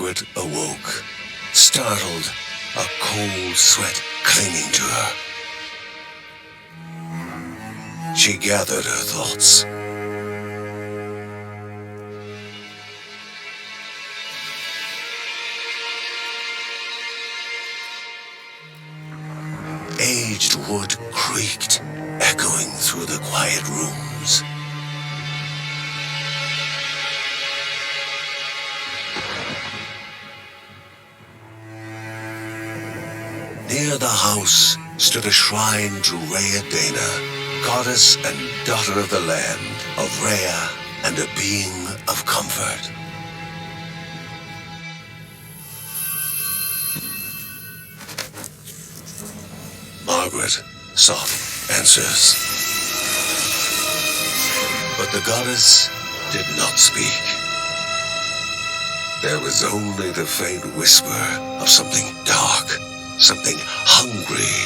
Margaret awoke, startled, a cold sweat clinging to her. She gathered her thoughts. Aged wood creaked, echoing through the quiet rooms. Near the house stood a shrine to Rhea Dana, goddess and daughter of the land, of Rhea and a being of comfort. Margaret sought answers. But the goddess did not speak. There was only the faint whisper of something dark, something hungry.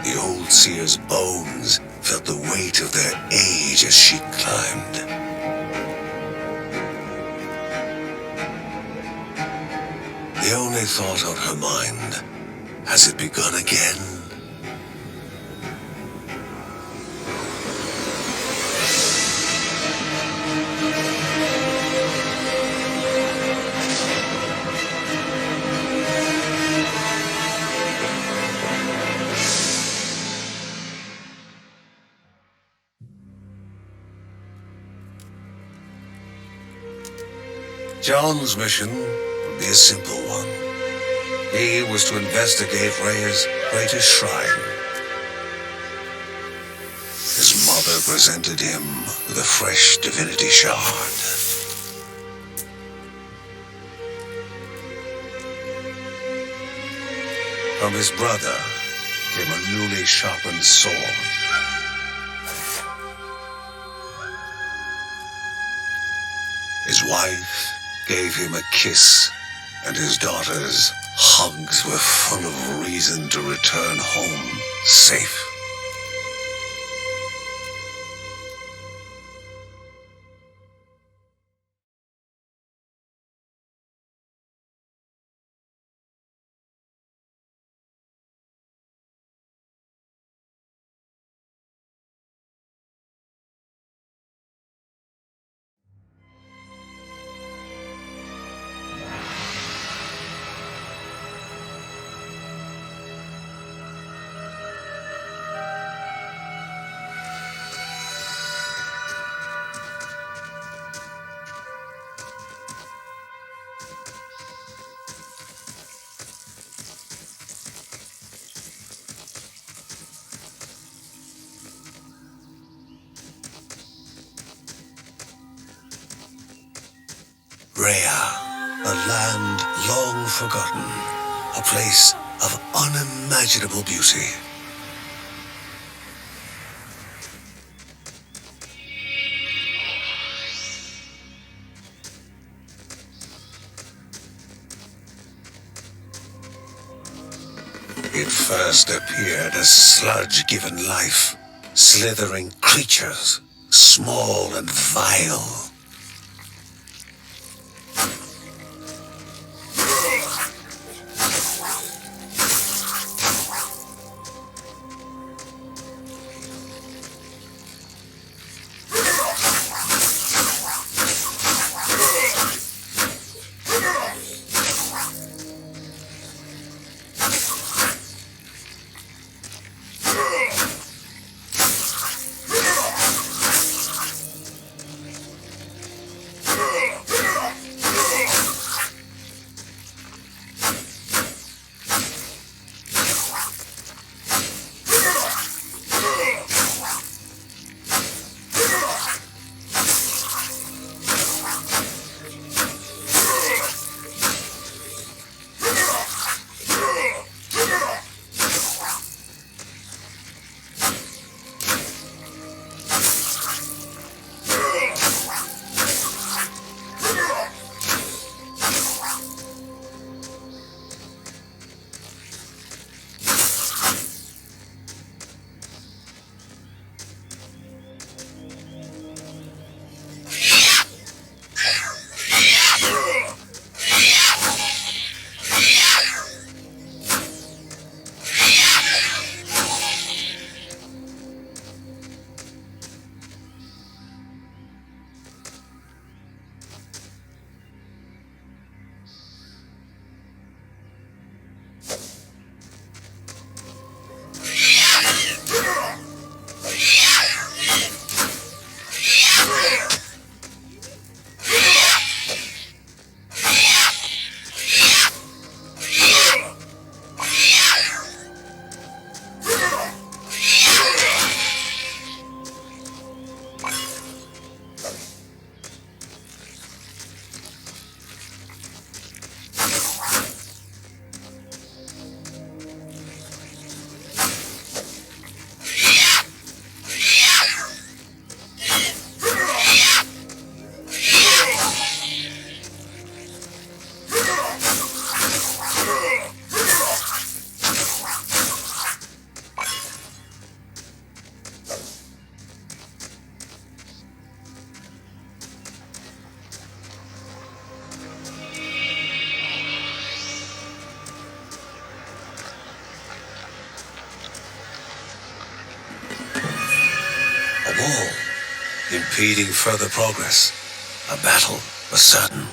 The old seer's bones felt the weight of their age as she climbed. The only thought on her mind, has it begun again? John's mission would be a simple one. He was to investigate Rhea's greatest shrine. His mother presented him with a fresh divinity shard. From his brother came a newly sharpened sword. His wife gave him a kiss, and his daughter's hugs were full of reason to return home safe. Rhea, a land long forgotten, a place of unimaginable beauty. It first appeared as sludge given life, slithering creatures, small and vile. impeding further progress. A battle was certain.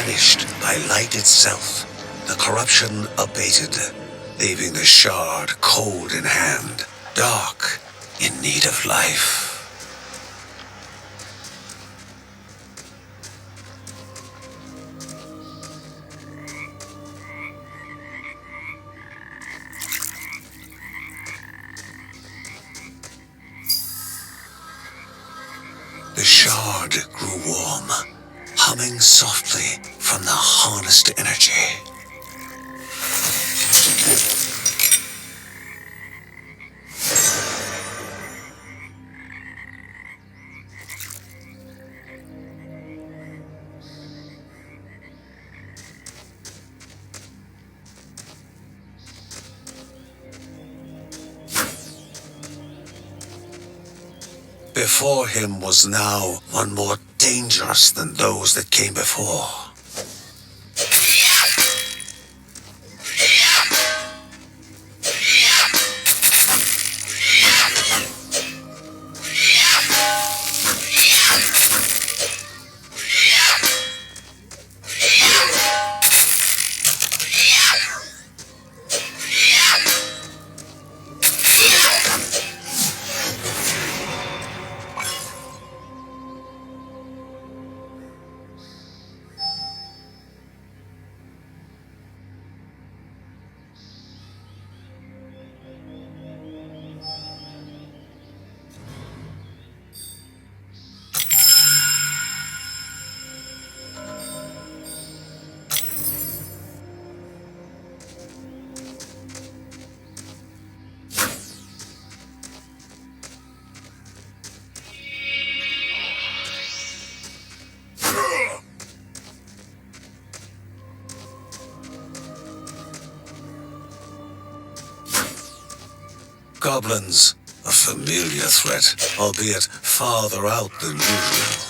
Vanished by light itself, the corruption abated, leaving the shard cold in hand, dark, in need of life. The shard grew warm, humming softly from the harnessed energy. Before him was now one more dangerous than those that came before. Goblins, a familiar threat, albeit farther out than usual.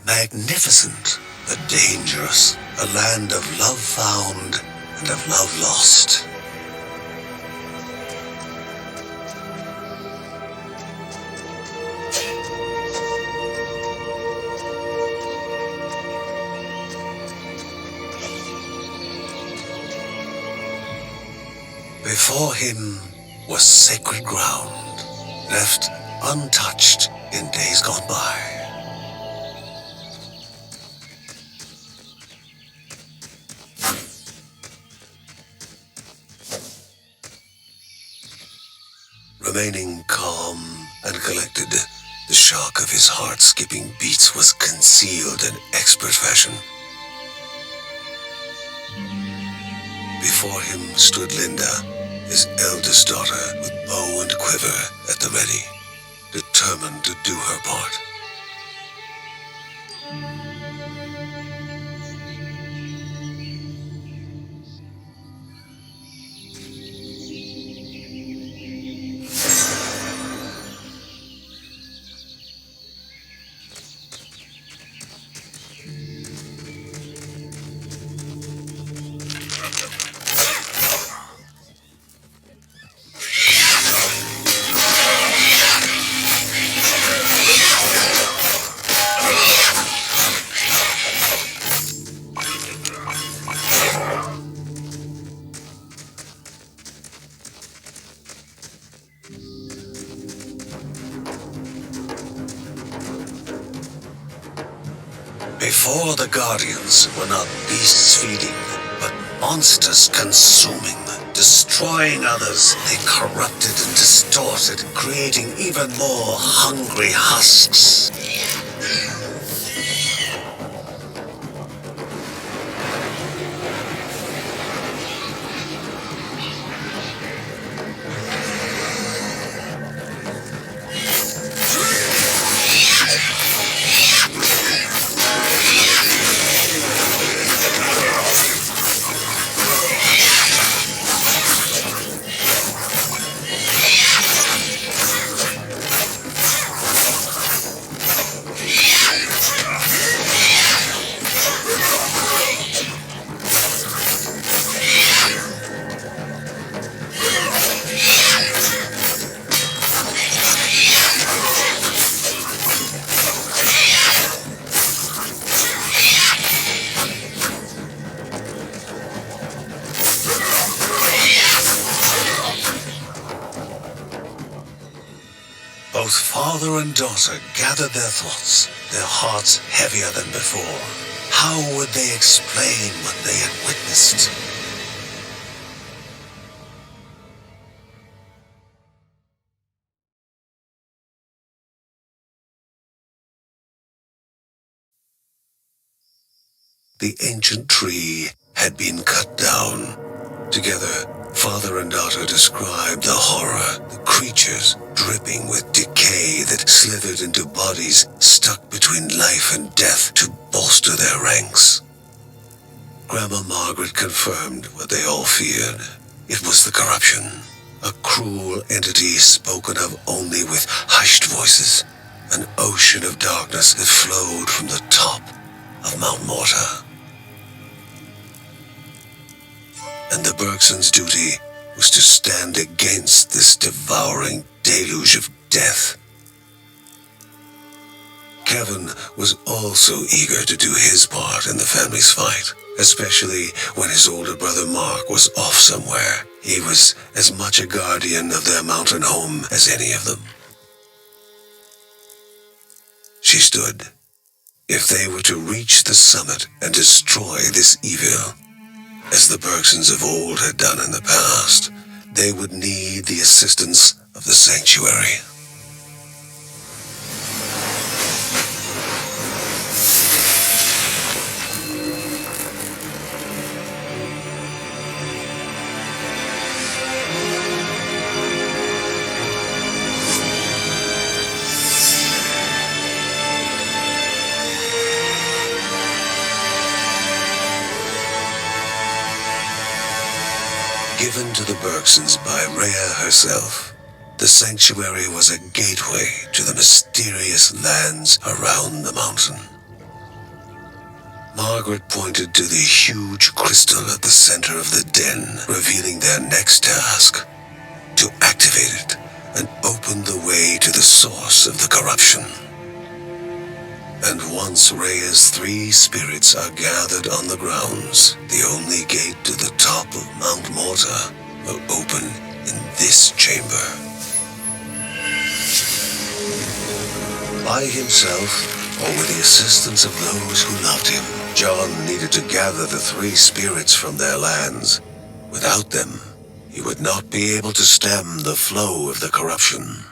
Magnificent, but dangerous, a land of love found and of love lost. Before him was sacred ground, left untouched in days gone by. Remaining calm and collected, the shock of his heart-skipping beats was concealed in expert fashion. Before him stood Linda, his eldest daughter, with bow and quiver at the ready, determined to do her part. Before the Guardians were not beasts feeding, but monsters consuming, destroying others. They corrupted and distorted, creating even more hungry husks. Both father and daughter gathered their thoughts, their hearts heavier than before. How would they explain what they had witnessed? The ancient tree had been cut down. Together, father and daughter described the horror, the creatures dripping with decay that slithered into bodies stuck between life and death to bolster their ranks. Grandma Margaret confirmed what they all feared. It was the corruption, a cruel entity spoken of only with hushed voices, an ocean of darkness that flowed from the top of Mount Morta. And the Bergsons' duty was to stand against this devouring deluge of death. Kevin was also eager to do his part in the family's fight, especially when his older brother Mark was off somewhere. He was as much a guardian of their mountain home as any of them. She stood. If they were to reach the summit and destroy this evil, as the Bergsons of old had done in the past, they would need the assistance of the sanctuary. Given to the Bergsons by Rhea herself, the sanctuary was a gateway to the mysterious lands around the mountain. Margaret pointed to the huge crystal at the center of the den, revealing their next task: to activate it and open the way to the source of the corruption. And once Rhea's 3 spirits are gathered on the grounds, the only gate to the top of Mount Morta will open in this chamber. By himself, or with the assistance of those who loved him, John needed to gather the 3 spirits from their lands. Without them, he would not be able to stem the flow of the corruption.